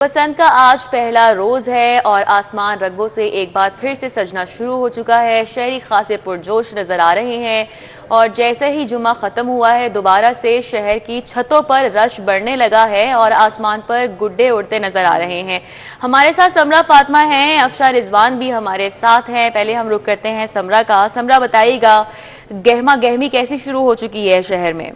बसंत का आज पहला रोज है और आसमान रंगों से एक बार फिर से सजना शुरू हो चुका है। शहरी खासे पुरजोश नजर आ रहे हैं और जैसे ही जुम्मा खत्म हुआ है दोबारा से शहर की छतों पर रश बढ़ने लगा है और आसमान पर गुड्डे उड़ते नजर आ रहे हैं। हमारे साथ समरा फातिमा हैं, अफशा रिजवान भी हमारे साथ हैं। पहले हम रुख करते हैं समरा का। समरा, बताइएगा गहमा गहमी कैसी शुरू हो चुकी है शहर में?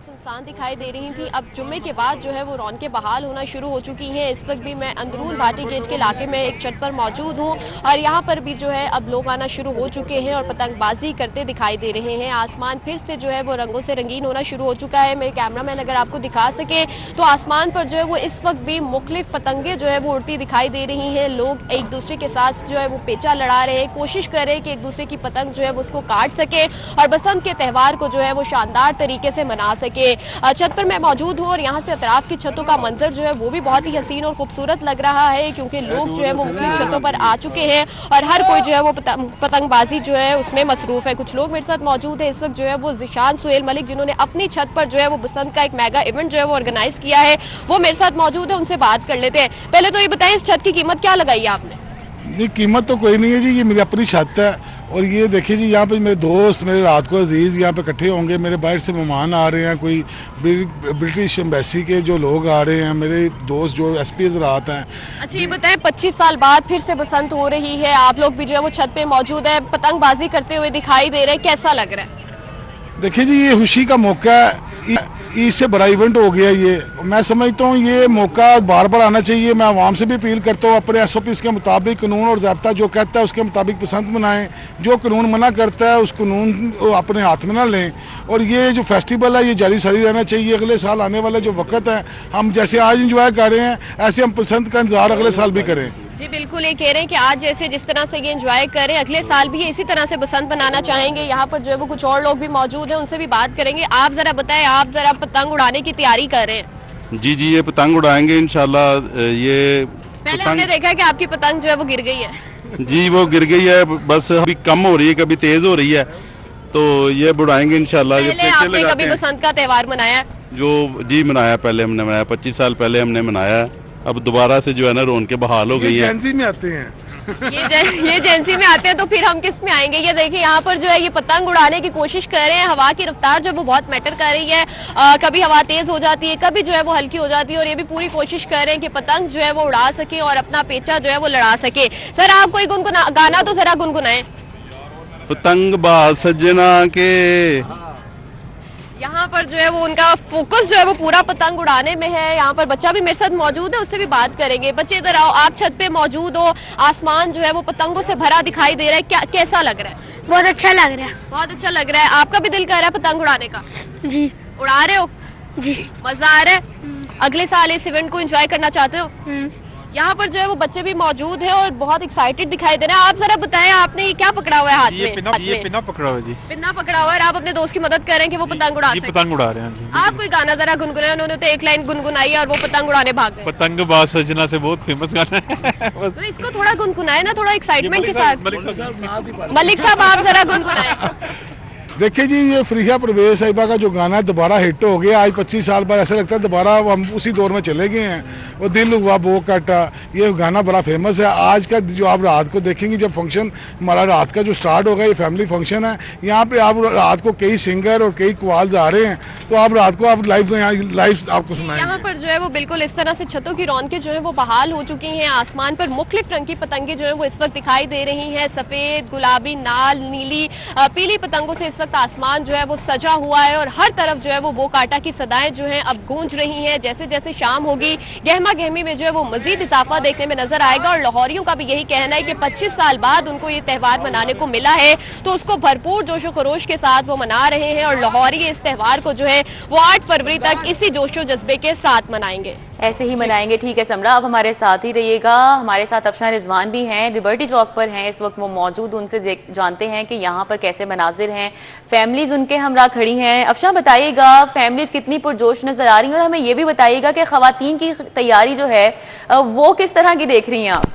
सुनसान दिखाई दे रही थी। अब जुम्मे के बाद जो है वो रौनकें बहाल होना शुरू हो चुकी हैं। इस वक्त भी मैं अंदरून भाटी गेट के इलाके में एक छत पर मौजूद हूँ और यहाँ पर भी जो है अब लोग आना शुरू हो चुके हैं और पतंगबाजी करते दिखाई दे रहे हैं। आसमान फिर से जो है वो रंगों से रंगीन होना शुरू हो चुका है। मेरे कैमरामैन अगर आपको दिखा सके तो आसमान पर जो है वो इस वक्त भी मुख्तलिफ पतंगे जो है वो उड़ती दिखाई दे रही हैं। लोग एक दूसरे के साथ जो है वो पेचा लड़ा रहे हैं, कोशिश कर रहे हैं कि एक दूसरे की पतंग जो है वो उसको काट सके और बसंत के त्यौहार को जो है वो शानदार तरीके से मना सके। छत पर मैं मौजूद हूँ और यहाँ से अतराफ की छतों का मंजर जो है वो भी बहुत ही हसीन और खूबसूरत लग रहा है क्योंकि लोग जो है वो मुख्तलिफ छतों पर आ चुके हैं और हर कोई जो है वो पतंगबाजी जो है उसमें मसरूफ है। कुछ लोग मेरे साथ मौजूद है इस वक्त जो है वो ज़िशान सुहेल मलिक, जिन्होंने अपनी छत पर जो है वो बसंत का एक मेगा इवेंट जो है वो ऑर्गेनाइज किया है, वो मेरे साथ मौजूद है। उनसे बात कर लेते हैं। पहले तो ये बताएं, इस छत की कीमत क्या लगाई है आपने? नहीं, कीमत तो कोई नहीं है जी, ये मेरी अपनी छत है और ये देखिए जी, यहाँ पे मेरे दोस्त, मेरे रात को अजीज़ यहाँ पे इकट्ठे होंगे। मेरे बाहर से मेहमान आ रहे हैं, कोई ब्रिटिश एम्बेसी के जो लोग आ रहे हैं, मेरे दोस्त जो SP हज़रात हैं। अच्छा ये बताएं, 25 साल बाद फिर से बसंत हो रही है, आप लोग भी जो है वो छत पे मौजूद है, पतंगबाजी करते हुए दिखाई दे रहे हैं, कैसा लग रहा है? देखिए जी, ये खुशी का मौका है, इससे बड़ा इवेंट हो गया ये। मैं समझता हूँ ये मौका बार बार आना चाहिए। मैं आवाम से भी अपील करता हूँ, अपने SOPs के मुताबिक, कानून और ज़ाब्ता जो कहता है उसके मुताबिक पसंद मनाएं। जो कानून मना करता है उस कानून अपने हाथ में ना लें और ये जो फेस्टिवल है ये जारी सारी रहना चाहिए। अगले साल आने वाला जो वक्त है, हम जैसे आज इंजॉय कर रहे हैं ऐसे हम पसंद का इंतजार अगले साल भी करें। जी बिल्कुल, ये कह रहे हैं कि आज जैसे जिस तरह से ये एंजॉय करें, अगले साल भी इसी तरह से बसंत मनाना चाहेंगे। यहाँ पर जो है वो कुछ और लोग भी मौजूद हैं, उनसे भी बात करेंगे। आप जरा बताएं, आप जरा पतंग उड़ाने की तैयारी कर रहे हैं? जी, ये पतंग उड़ाएंगे इंशाल्लाह। ये पहले हमने देखा है कि आपकी पतंग जो है वो गिर गई है। जी, वो गिर गई है, बस अभी कम हो रही है, कभी तेज हो रही है, तो ये उड़ाएंगे इंशाल्लाह। पहले आपने कभी बसंत का त्यौहार मनाया है? जी मनाया, पहले हमने मनाया, 25 साल पहले हमने मनाया है। अब दोबारा से जो है ना रौनकें बहाल हो गई है। एजेंसी में आते हैं ये एजेंसी में आते हैं तो फिर हम किस में आएंगे? ये देखिए यहाँ पर जो है ये पतंग उड़ाने की कोशिश कर रहे हैं। हवा की रफ्तार जो वो बहुत मैटर कर रही है, कभी हवा तेज हो जाती है, कभी जो है वो हल्की हो जाती है और ये भी पूरी कोशिश कर रहे हैं कि पतंग जो है वो उड़ा सके और अपना पेचा जो है वो लड़ा सके। सर, आप कोई गाना तो जरा गुनगुनाएं। पतंग बाज सजना के। यहाँ पर जो है वो उनका फोकस जो है वो पूरा पतंग उड़ाने में है। यहाँ पर बच्चा भी मेरे साथ मौजूद है, उससे भी बात करेंगे। बच्चे इधर आओ, आप छत पे मौजूद हो, आसमान जो है वो पतंगों से भरा दिखाई दे रहा है, क्या कैसा लग रहा है? बहुत अच्छा लग रहा है। बहुत अच्छा लग रहा है। आपका भी दिल कर रहा है पतंग उड़ाने का? जी। उड़ा रहे हो? जी। मजा आ रहा है? अगले साल इस इवेंट को एंजॉय करना चाहते हो? यहाँ पर जो है वो बच्चे भी मौजूद हैं और बहुत एक्साइटेड दिखाई दे रहे हैं। आप जरा बताएं, आपने ये क्या पकड़ा हुआ है हाथ में? ये पिन्ना पकड़ा हुआ है जी। पिन्ना पकड़ा हुआ है। आप अपने दोस्त की मदद कर रहे हैं कि वो पतंग उड़ा सके? पतंग उड़ा रहे हैं जी। आप कोई गाना जरा गुनगुनाए। उन्होंने तो एक लाइन गुनगुनाई और वो पतंग उड़ाने भाग गए। पतंग बाज सजना से बहुत फेमस गाना है। तो इसको थोड़ा गुनगुनाए ना, थोड़ा एक्साइटमेंट के साथ। मलिक साहब, आप जरा गुनगुनाए। देखिए जी, ये फरीहा परवेज साहिबा का जो गाना है दोबारा हिट हो गया। आज 25 साल बाद ऐसा लगता है दोबारा हम उसी दौर में चले गए हैं। वो दिल हुआ बो काटा, ये गाना बड़ा फेमस है। आज का जो आप रात को देखेंगे, जब फंक्शन हमारा रात का जो स्टार्ट होगा, ये फैमिली फंक्शन है, यहाँ पे आप रात को कई सिंगर और कई कवाल्स आ रहे हैं, तो आप रात को आप लाइव आपको सुनाएंगे। यहाँ पर जो है वो बिल्कुल इस तरह से छतों की रौनकें जो है वो बहाल हो चुकी हैं। आसमान पर मुख्तलिफ रंग की पतंगे जो है वो इस वक्त दिखाई दे रही हैं। सफेद, गुलाबी, नाल, नीली, पीली पतंगों से इस वक्त आसमान जो है वो सजा हुआ है और हर तरफ जो है वो बोकाटा की सदाएं जो हैं अब गूंज रही हैं। जैसे जैसे शाम होगी, गहमा गहमी में जो है वो मजीद इजाफा देखने में नजर आएगा और लाहौरियों का भी यही कहना है कि 25 साल बाद उनको ये त्यौहार मनाने को मिला है तो उसको भरपूर जोशो खरोश के साथ वो मना रहे हैं और लाहौरी इस त्यौहार को जो है वो 8 फरवरी तक इसी जोशो जज्बे के साथ मनाएंगे। ऐसे ही मनाएंगे। ठीक है समरा, अब हमारे साथ ही रहिएगा। हमारे साथ अफशा रिजवान भी हैं, लिबर्टी चौक पर हैं इस वक्त वो मौजूद। उनसे जानते हैं कि यहाँ पर कैसे मनाजिर हैं, फैमिलीज उनके हमरा खड़ी हैं। अफशा, बताइएगा फैमिलीज कितनी पुरजोश नजर आ रही हैं और हमें ये भी बताइएगा कि खवातीन की तैयारी जो है वो किस तरह की देख रही हैं आप?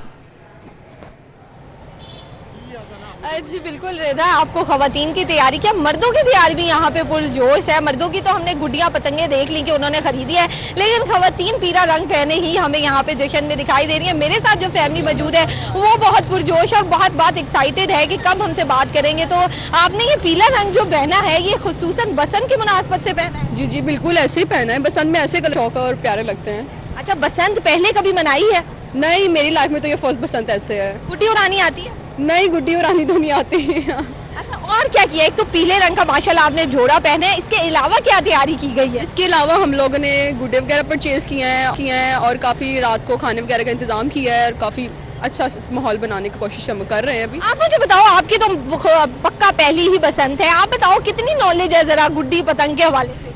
जी बिल्कुल रिदा, आपको खवातीन की तैयारी क्या, मर्दों की तैयारी भी यहाँ पे पुरजोश है। मर्दों की तो हमने गुड्डियां पतंगे देख ली कि उन्होंने खरीदी है, लेकिन खवातीन पीला रंग पहने ही हमें यहाँ पे जश्न में दिखाई दे रही है। मेरे साथ जो फैमिली मौजूद है वो बहुत पुरजोश और बहुत एक्साइटेड है कि कब हमसे बात करेंगे। तो आपने ये पीला रंग जो पहना है ये खुसूसन बसंत की मुनासबत से पहना है? जी जी बिल्कुल ऐसे ही पहना है, बसंत में ऐसे कलर शौक और प्यारे लगते हैं। अच्छा, बसंत पहले कभी मनाई है? नहीं, मेरी लाइफ में तो ये फर्स्ट बसंत ऐसे है। गुड्डी उड़ानी आती है? नहीं, गुड्डी उड़ानी तो नहीं आती। अच्छा, और क्या किया? एक तो पीले रंग का माशाल्लाह आपने जोड़ा पहने है, इसके अलावा क्या तैयारी की गई है? इसके अलावा हम लोगों ने गुड्डे वगैरह परचेज किए हैं और काफी रात को खाने वगैरह का इंतजाम किया है और काफी अच्छा माहौल बनाने की कोशिश हम कर रहे हैं अभी। आप मुझे बताओ, आपकी तो पक्का पहली ही बसंत है, आप बताओ कितनी नॉलेज है जरा गुड्डी पतंग के हवाले से?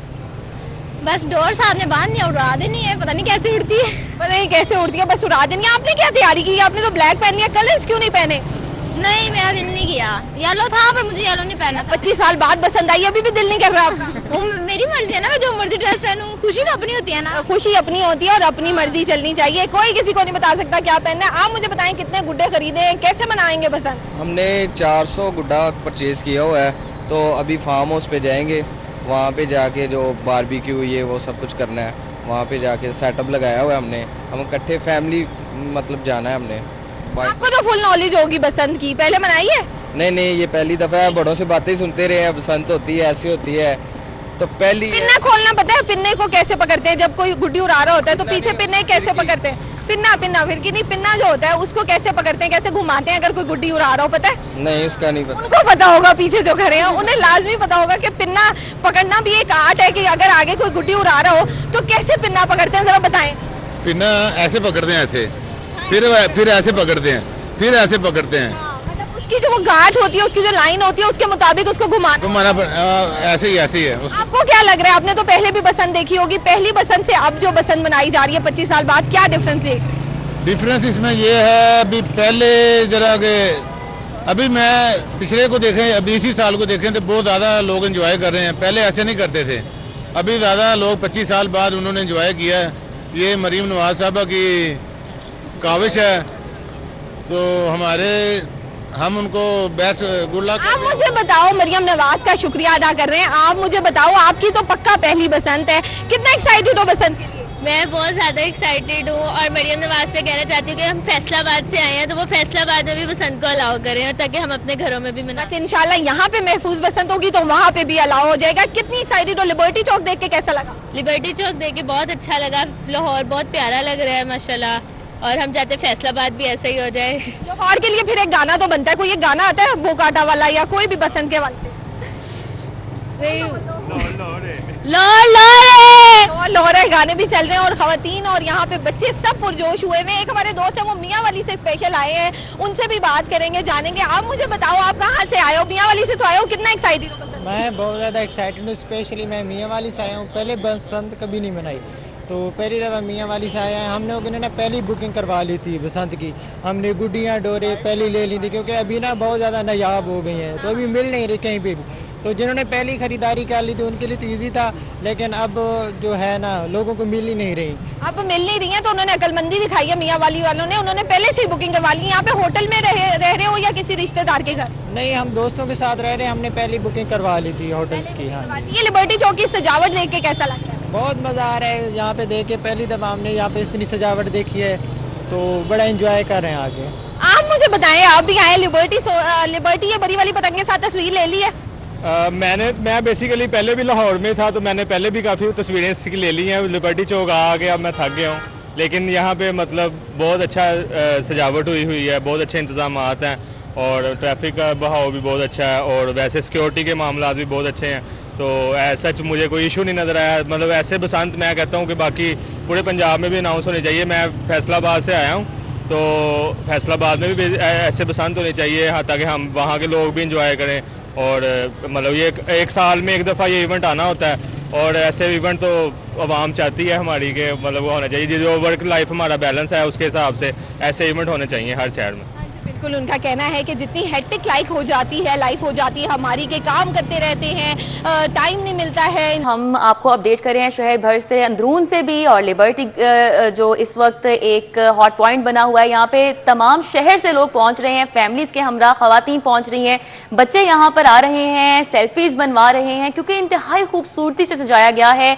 बस डोर सामने बांधनी है, उड़ा देनी है, पता नहीं कैसे उड़ती है। पता नहीं कैसे उड़ती है, बस उड़ा देनी है। आपने क्या तैयारी की? आपने तो ब्लैक पहन लिया, कलर्स क्यों नहीं पहने? नहीं, मेरा दिल नहीं किया, येलो था पर मुझे येलो नहीं पहनना। 25 साल बाद पसंद आई, अभी भी दिल नहीं कर रहा आपका? वो मेरी मर्जी है ना, मैं जो मर्जी ड्रेस पहनूं, खुशी तो अपनी होती है ना। खुशी अपनी होती है और अपनी मर्जी चलनी चाहिए, कोई किसी को नहीं बता सकता क्या पहनना है। आप मुझे बताएं कितने गुड्डे खरीदे हैं, कैसे मनाएंगे पसंद? हमने 400 गुड्डा परचेज किया हुआ है, तो अभी फार्म हाउस पे जाएंगे, वहाँ पे जाके जो बारबेक्यू ये वो सब कुछ करना है, वहाँ पे जाके सेटअप लगाया हुआ है हमने। हम इकट्ठे फैमिली मतलब जाना है हमने। आपको तो फुल नॉलेज होगी बसंत की, पहले मनाई है? नहीं, ये पहली दफा है, बड़ों से बातें सुनते रहे हैं, बसंत होती है ऐसी होती है, तो पहली। पिन्ना खोलना पता है? पिन्ने को कैसे पकड़ते हैं? जब कोई गुड्डी उड़ा रहा होता है तो पीछे पिन्ने कैसे पकड़ते हैं? पिन्ना फिर की नहीं, पिन्ना जो होता है उसको कैसे पकड़ते हैं, कैसे घुमाते हैं अगर कोई गुड्डी उड़ा रहा हो, पता है? नहीं, उसका नहीं पता। उनको पता होगा, पीछे जो खड़े हैं उन्हें लाजमी पता होगा कि पिन्ना पकड़ना भी एक आर्ट है, कि अगर आगे कोई गुड्डी उड़ा रहा हो तो कैसे पिन्ना पकड़ते हैं, जरा बताएं। पिन्ना ऐसे पकड़ते हैं, ऐसे फिर ऐसे पकड़ते हैं, फिर ऐसे पकड़ते हैं। मतलब उसकी जो वो गांठ होती है, उसकी जो लाइन होती है, उसके मुताबिक उसको घुमाना। ऐसे ही है। आपको क्या लग रहा है? आपने तो पहले भी बसंत देखी होगी, पहली बसंत से अब जो बसंत मनाई जा रही है 25 साल बाद, क्या डिफरेंस है? डिफरेंस इसमें ये है, अभी पहले जरा के अभी मैं पिछले को देखें, अभी इसी साल को देखें तो बहुत ज़्यादा लोग एंजॉय कर रहे हैं। पहले ऐसे नहीं करते थे, अभी ज़्यादा लोग 25 साल बाद उन्होंने एंजॉय किया है। ये मरीम नवाज साहबा की काविश है, तो हम उनको बेस्ट गुड लक। आप मुझे बताओ, मरियम नवाज का शुक्रिया अदा कर रहे हैं, आप मुझे बताओ, आपकी तो पक्का पहली बसंत है, कितना एक्साइटेड हो बसंत के लिए? मैं बहुत ज्यादा एक्साइटेड हूँ और मरियम नवाज से कहना चाहती हूँ कि हम फैसलाबाद से आए हैं, तो वो फैसलाबाद में भी बसंत को अलाउ करें ताकि हम अपने घरों में भी मना। इंशाल्लाह यहाँ पे महफूज बसंत होगी तो वहाँ पे भी अलाउ हो जाएगा। कितनी एक्साइटेड हो? लिबर्टी चौक देख के कैसा लगा? लिबर्टी चौक देख के बहुत अच्छा लगा, लाहौर बहुत प्यारा लग रहा है माशाल्लाह, और हम चाहते फैसलाबाद भी ऐसा ही हो जाए। लाहौर के लिए फिर एक गाना तो बनता है, कोई एक गाना आता है बोकाटा वाला या कोई भी बसंत के वाले? लाहौर गाने भी चल रहे हैं और खवातीन और यहाँ पे बच्चे सब पुरजोश हुए हैं। एक हमारे दोस्त है वो मियाँ वाली से स्पेशल आए हैं, उनसे भी बात करेंगे, जानेंगे। आप मुझे बताओ, आप कहाँ से आए हो? मियाँ वाली से तो आए हो, कितना एक्साइटेड हो? मैं बहुत ज़्यादा एक्साइटेड हूँ, स्पेशली मैं मियाँ वाली से आया हूँ, पहले बसंत कभी नहीं मनाई, तो पहली दफ़ा मियाँ वाली से आया है। हम लोगों ने ना पहली बुकिंग करवा ली थी बसंत की, हमने गुड्डियाँ डोरे पहली ले ली थी, क्योंकि अभी ना बहुत ज़्यादा नायाब हो गई हैं, तो अभी मिल नहीं रही कहीं पे भी। तो जिन्होंने पहली खरीदारी कर ली थी उनके लिए तो ईजी था, लेकिन अब जो है ना लोगों को मिल ही नहीं रही। अब मिल नहीं रही है तो उन्होंने अकलमंदी दिखाई है मियाँ वाली वालों ने, उन्होंने पहले से ही बुकिंग करवा ली। यहाँ पे होटल में रह रहे हो या किसी रिश्तेदार के घर? नहीं, हम दोस्तों के साथ रह रहे हैं, हमने पहली बुकिंग करवा ली थी होटल्स की। हाँ, ये लिबर्टी चौक की सजावट देख के कैसा लग रहा है? बहुत मज़ा आ रहा है यहाँ पे देख के, पहली दफ़ा हमने यहाँ पे इतनी सजावट देखी है, तो बड़ा एंजॉय कर रहे हैं आगे। आप मुझे बताएं, आप भी आए लिबर्टी ये बड़ी वाली पतंग के साथ तस्वीर ले ली है? मैं बेसिकली पहले भी लाहौर में था, तो मैंने पहले भी काफ़ी तस्वीरें इसकी ले ली हैं। लिबर्टी चौक आ गया, मैं थक गया हूँ, लेकिन यहाँ पे मतलब बहुत अच्छा सजावट हुई है, बहुत अच्छे इंतजाम हैं और ट्रैफिक का बहाव भी बहुत अच्छा है और वैसे सिक्योरिटी के मामला भी बहुत अच्छे हैं, तो सच मुझे कोई इशू नहीं नज़र आया। मतलब ऐसे बसंत मैं कहता हूँ कि बाकी पूरे पंजाब में भी अनाउंस होने चाहिए। मैं फैसलाबाद से आया हूँ, तो फैसलाबाद में भी ऐसे बसंत होने चाहिए, हाँ, ताकि हम वहाँ के लोग भी इंजॉय करें। और मतलब ये एक साल में एक दफ़ा ये इवेंट आना होता है और ऐसे इवेंट तो आवाम चाहती है हमारी के मतलब वो होना चाहिए, जो वर्क लाइफ हमारा बैलेंस है उसके हिसाब से ऐसे इवेंट होने चाहिए हर शहर में। बिल्कुल उनका कहना है कि जितनी हेक्टिक लाइफ हो जाती है हमारी, के काम करते रहते हैं, टाइम नहीं मिलता है। हम आपको अपडेट कर रहे हैं शहर भर से, अंदरून से भी, और लिबर्टी जो इस वक्त एक हॉट पॉइंट बना हुआ है, यहाँ पे तमाम शहर से लोग पहुंच रहे हैं, फैमिलीज के हमरा खवातीन पहुंच रही हैं, बच्चे यहाँ पर आ रहे हैं, सेल्फीज बनवा रहे हैं, क्योंकि इंतहाई खूबसूरती से सजाया गया है।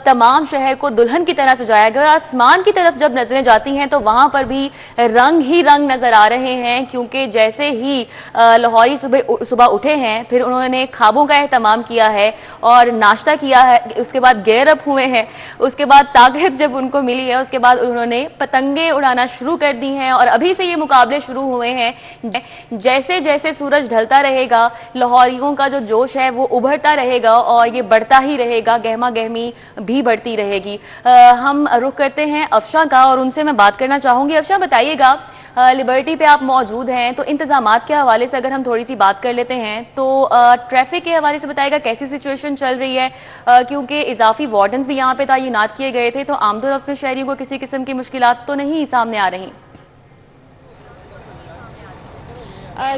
तमाम शहर को दुल्हन की तरह सजाया गया। आसमान की तरफ जब नजरें जाती हैं तो वहां पर भी रंग ही रंग नजर आ रहे हैं, क्योंकि जैसे ही लाहौरी सुबह उठे हैं, फिर उन्होंने ख्वाबों का एहतमाम किया है और नाश्ता किया है, उसके बाद गेयर अप हुए हैं, उसके बाद ताकत जब उनको मिली है, उसके बाद उन्होंने पतंगे उड़ाना शुरू कर दी हैं। और अभी से ये मुकाबले शुरू हुए हैं। जैसे जैसे सूरज ढलता रहेगा, लाहौरियों का जो जोश है वो उभरता रहेगा और ये बढ़ता ही रहेगा, गहमा गहमी भी बढ़ती रहेगी। हम रुख करते हैं अफशा का और उनसे मैं बात करना चाहूंगी। अफशा, बताइएगा, लिबर्टी पे आप मौजूद हैं, तो इंतजामात के हवाले से अगर हम थोड़ी सी बात कर लेते हैं तो ट्रैफिक के हवाले से बताइएगा कैसी सिचुएशन चल रही है, क्योंकि इजाफी वार्डन्स भी यहाँ पे तैनात किए गए थे, तो आमदोरफ्त में शहरियों को किसी किस्म की मुश्किलात तो नहीं सामने आ रही?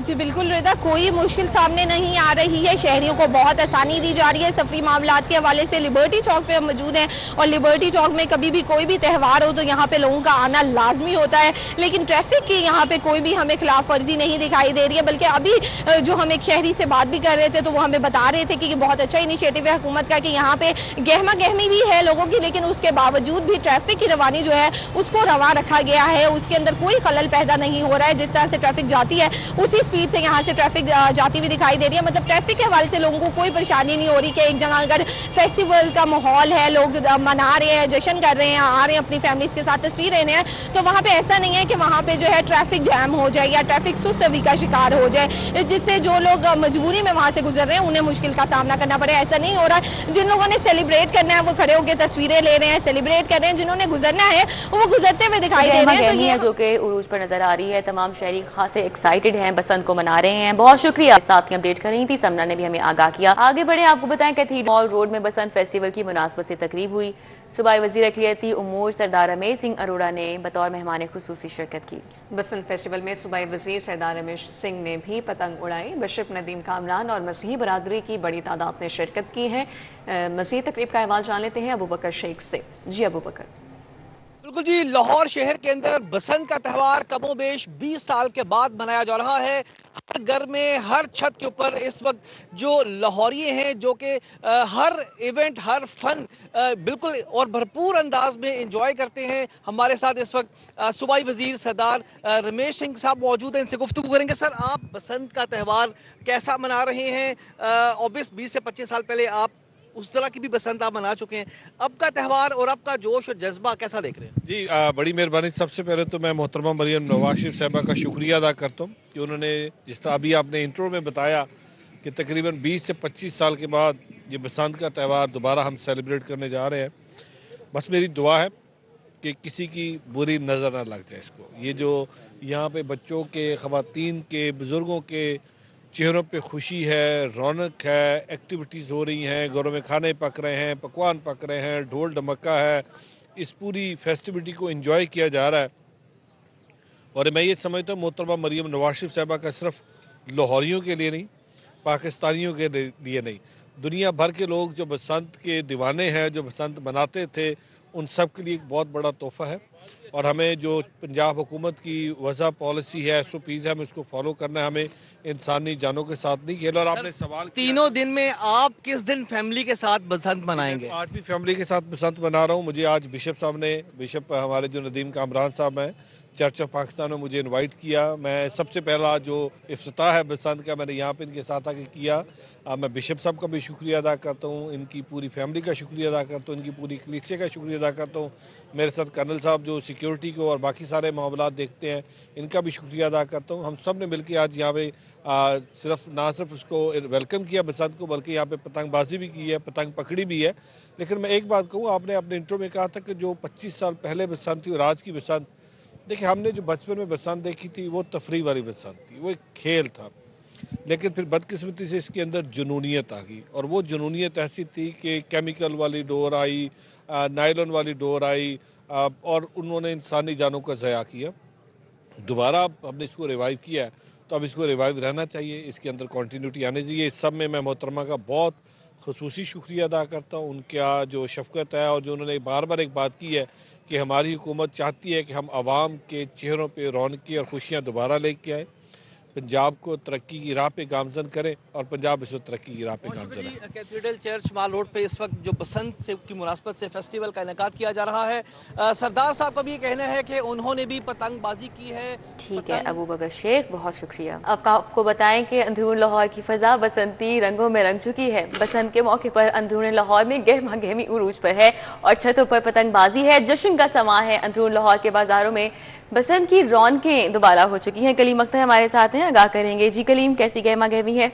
जी बिल्कुल रिदा, कोई मुश्किल सामने नहीं आ रही है। शहरियों को बहुत आसानी दी जा रही है। सफरी मामलात के हवाले से लिबर्टी चौक पे हम मौजूद हैं और लिबर्टी चौक में कभी भी कोई भी त्यौहार हो तो यहाँ पे लोगों का आना लाजमी होता है, लेकिन ट्रैफिक की यहाँ पे कोई भी हमें खिलाफ वर्जी नहीं दिखाई दे रही है। बल्कि अभी जो हम एक शहरी से बात भी कर रहे थे तो वो हमें बता रहे थे कि बहुत अच्छा इनिशिएटिव है हुकूमत का कि यहाँ पे गहमा गहमी भी है लोगों की, लेकिन उसके बावजूद भी ट्रैफिक की रवानी जो है उसको रवा रखा गया है, उसके अंदर कोई खलल पैदा नहीं हो रहा है। जिस तरह से ट्रैफिक जाती है उसी स्पीड से यहाँ से ट्रैफिक जाती हुई दिखाई दे रही है। मतलब ट्रैफिक के हवाले से लोगों को कोई परेशानी नहीं हो रही कि एक जगह अगर फेस्टिवल का माहौल है, लोग मना रहे हैं, जश्न कर रहे हैं, आ रहे हैं अपनी फैमिलीज के साथ तस्वीर लेने हैं, तो वहाँ पे ऐसा नहीं है कि वहाँ पे जो है ट्रैफिक जैम हो जाए या ट्रैफिक सुस्ती का शिकार हो जाए, जिससे जो लोग मजबूरी में वहाँ से गुजर रहे हैं उन्हें मुश्किल का सामना करना पड़े। ऐसा नहीं हो रहा है। जिन लोगों ने सेलिब्रेट करना है वो खड़े होकर तस्वीरें ले रहे हैं, सेलिब्रेट कर रहे हैं, जिन्होंने गुजरना है वो गुजरते हुए दिखाई दे रहे हैं। तो ये जो कि उरूज पर नजर आ रही है, तमाम शहरी खासे एक्साइटेड हैं, बसंत को मना रहे हैं। बहुत शुक्रिया, साथ ही अपडेट कर रही थी समना ने भी हमें आगाह किया। आगे बढ़े, आपको बताएं कैथीड्रल मॉल रोड में बसंत फेस्टिवल की मुनासबत से तकरीब हुई। सूबाई वजीर अक़लियती उमूर सरदार रमेश सिंह अरोड़ा ने बतौर मेहमान खुसूसी शिरकत की। बसंत फेस्टिवल में सूबाई वजीर सरदार रमेश सिंह ने भी पतंग उड़ाई। बिशप नदीम कामरान और मसीही बरादरी की बड़ी तादाद ने शिरकत की है। मज़ीद तकरीब का अहवाल जान लेते हैं अबू बकर शेख से। जी अबू बकर। बिल्कुल जी, लाहौर शहर के अंदर बसंत का त्यौहार कमोबेश 20 साल के बाद मनाया जा रहा है। हर घर में, हर छत के ऊपर इस वक्त जो लाहौरिये हैं जो कि हर इवेंट, हर फन बिल्कुल और भरपूर अंदाज में इंजॉय करते हैं। हमारे साथ इस वक्त सूबाई वजीर सरदार रमेश सिंह साहब मौजूद हैं, इनसे गुफ्तगू करेंगे। सर, आप बसंत का त्यौहार कैसा मना रहे हैं? ऑब्वियस 20 से 25 साल पहले आप उस तरह की भी बसंत आप मना चुके हैं, अब का त्यौहार और अब का जोश और जज्बा कैसा देख रहे हैं? जी बड़ी मेहरबानी। सबसे पहले तो मैं मोहतरमा मरियम नवाज शरीफ साहबा का शुक्रिया अदा करता हूँ कि उन्होंने, जिस तरह अभी आपने इंट्रो में बताया कि तकरीबन 20 से 25 साल के बाद ये बसंत का त्यौहार दोबारा हम सेलिब्रेट करने जा रहे हैं। बस मेरी दुआ है कि किसी की बुरी नज़र ना लग जाए इसको। ये जो यहाँ पे बच्चों के, ख़वातीन के, बुज़ुर्गों के चेहरों पे खुशी है, रौनक है, एक्टिविटीज़ हो रही हैं, घरों में खाने पक रहे हैं, पकवान पक रहे हैं, ढोल ढमक्का है, इस पूरी फेस्टिविटी को एंजॉय किया जा रहा है। और मैं ये समझता हूँ मोहतरमा मरियम नवाज शरीफ साहबा का सिर्फ लाहौरियों के लिए नहीं, पाकिस्तानियों के लिए नहीं, दुनिया भर के लोग जो बसंत के दीवाने हैं, जो बसंत मनाते थे, उन सब के लिए एक बहुत बड़ा तोहफ़ा है। और हमें जो पंजाब हुकूमत की वज़ा पॉलिसी है, SOPs है, हमें उसको फॉलो करना है। हमें इंसानी जानों के साथ नहीं खेला। और आपने सवाल तीनों दिन में आप किस दिन फैमिली के साथ बसंत मनाएंगे? आज भी फैमिली के साथ बसंत मना रहा हूँ। मुझे आज बिशप साहब ने, बिशप हमारे जो नदीम कामरान साहब हैं, चर्च ऑफ पाकिस्तान में मुझे इनवाइट किया। मैं सबसे पहला जो इफ्तिताह है बसंत का मैंने यहाँ पे इनके साथ आके किया। मैं बिशप साहब का भी शुक्रिया अदा करता हूँ, इनकी पूरी फैमिली का शुक्रिया अदा करता हूँ, इनकी पूरी कलीसिया का शुक्रिया अदा करता हूँ। मेरे साथ कर्नल साहब जो सिक्योरिटी को और बाकी सारे मामलात देखते हैं, इनका भी शुक्रिया अदा करता हूँ। हम सब ने मिलकर आज यहाँ पे ना सिर्फ उसको वेलकम किया बसंत को, बल्कि यहाँ पे पतंगबाजी भी की है, पतंग पकड़ी भी है। लेकिन मैं एक बात कहूँ, आपने अपने इंट्रो में कहा था कि जो 25 साल पहले बसंत थी और आज की बसंत, देखिए हमने जो बचपन में बसंत देखी थी वो तफरी वाली बसंत थी, वो एक खेल था। लेकिन फिर बदकिस्मती से इसके अंदर जुनूनियत आ गई, और वो जुनूनियत ऐसी थी कि केमिकल वाली डोर आई, नायलॉन वाली डोर आई, और उन्होंने इंसानी जानों का ज़या किया। दोबारा हमने इसको रिवाइव किया है, तो अब इसको रिवाइव रहना चाहिए, इसके अंदर कंटिन्यूटी आनी चाहिए। इस सब में मैं मोहतरमा का बहुत ख़ुसूसी शुक्रिया अदा करता हूँ, उनका जो शफ़क़त है और जो उन्होंने बार बार एक बात की है कि हमारी हुकूमत चाहती है कि हम आवाम के चेहरों पे रौनकी और खुशियाँ दोबारा लेके आए, पंजाब को तरक्की की राह पे गामजन करें और पंजाब इस वक्त तरक्की की राह पे गामजन है। कैथेड्रल चर्च माल रोड पे इस वक्त जो बसंत से की मुनासबत से फेस्टिवल का इनेकाद किया जा रहा है। सरदार साहब का भी ये कहना है कि उन्होंने भी पतंगबाजी की है। ठीक है अबू बकर शेख, बहुत शुक्रिया। अब आपको बताएं कि अंदरून लाहौर की फ़ज़ा बसंती रंगों में रंग चुकी है। बसंत के मौके पर अंदरून लाहौर में गहमा गहमी उरूज पर है और छतों पर पतंगबाजी है। जश्न का समा है। अंदरून लाहौर के बाजारों में बसंत की रौनकें दोबारा हो चुकी हैं। कलीम अख्तर हमारे साथ हैं, आगाह करेंगे। जी कलीम, कैसी गहमा गहमी है?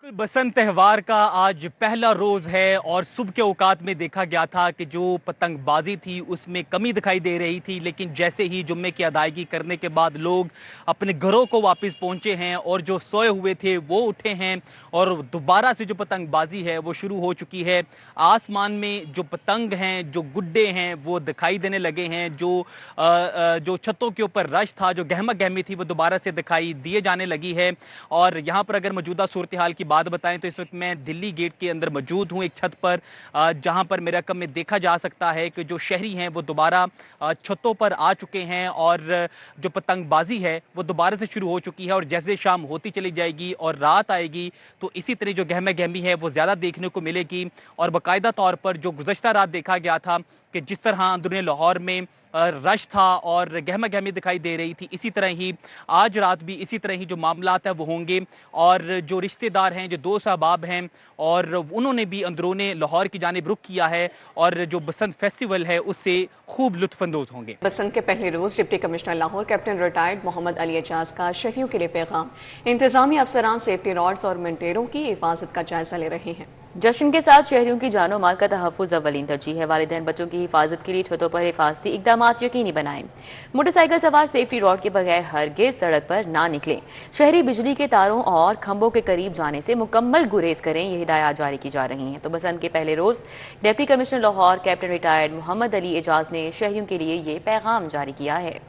बसंत त्यौहार का आज पहला रोज़ है और सुबह के औकात में देखा गया था कि जो पतंगबाजी थी उसमें कमी दिखाई दे रही थी, लेकिन जैसे ही जुम्मे की अदायगी करने के बाद लोग अपने घरों को वापस पहुंचे हैं और जो सोए हुए थे वो उठे हैं और दोबारा से जो पतंगबाजी है वो शुरू हो चुकी है। आसमान में जो पतंग हैं, जो गुड्डे हैं वो दिखाई देने लगे हैं। जो छतों के ऊपर रश था, जो गहमा गहमी थी, वो दोबारा से दिखाई दिए जाने लगी है। और यहाँ पर अगर मौजूदा सूरत हाल की बात बताएं तो इस वक्त मैं दिल्ली गेट के अंदर मौजूद हूं, एक छत पर, जहां पर मेरे रकम में देखा जा सकता है कि जो शहरी हैं वो दोबारा छतों पर आ चुके हैं और जो पतंगबाजी है वो दोबारा से शुरू हो चुकी है। और जैसे शाम होती चली जाएगी और रात आएगी तो इसी तरह जो गहमा गहमी है वो ज़्यादा देखने को मिलेगी। और बाकायदा तौर पर जो गुज़श्ता रात देखा गया था कि जिस तरह अंदरूनी लाहौर में रश था और गहमा गहमी दिखाई दे रही थी, इसी तरह ही आज रात भी इसी तरह ही जो मामलात है वो होंगे। और जो रिश्तेदार हैं, जो दोस्त अहबाब हैं, और उन्होंने भी अंदरूनी लाहौर की जानिब रुख किया है और जो बसंत फेस्टिवल है उससे खूब लुत्फानंदोज होंगे। बसंत के पहले रोज deputy commissioner Lahore captain retired Mohammad Ali Ejaz का शहरियों के लिए पैगाम। इंतजामी अफसरान सेफ्टी रॉड्स और मिनटेरों की हिफाजत का जायजा ले रहे हैं। जश्न के साथ शहरियों की जानो माल का तहफ़्फ़ुज़ अव्वलीन तरजीह है। वालिदैन बच्चों की हिफाजत के लिए छतों पर हिफाजती इक़दाम यकीनी बनाएं। मोटरसाइकिल सवार सेफ्टी रॉड के बगैर हरगिज़ सड़क पर ना निकलें। शहरी बिजली के तारों और खंभों के करीब जाने से मुकम्मल गुरेज करें, ये हिदायत जारी की जा रही हैं। तो बसंत के पहले रोज़ deputy commissioner Lahore captain retired Mohammad Ali Ejaz ने शहरियों के लिए ये पैगाम जारी किया है।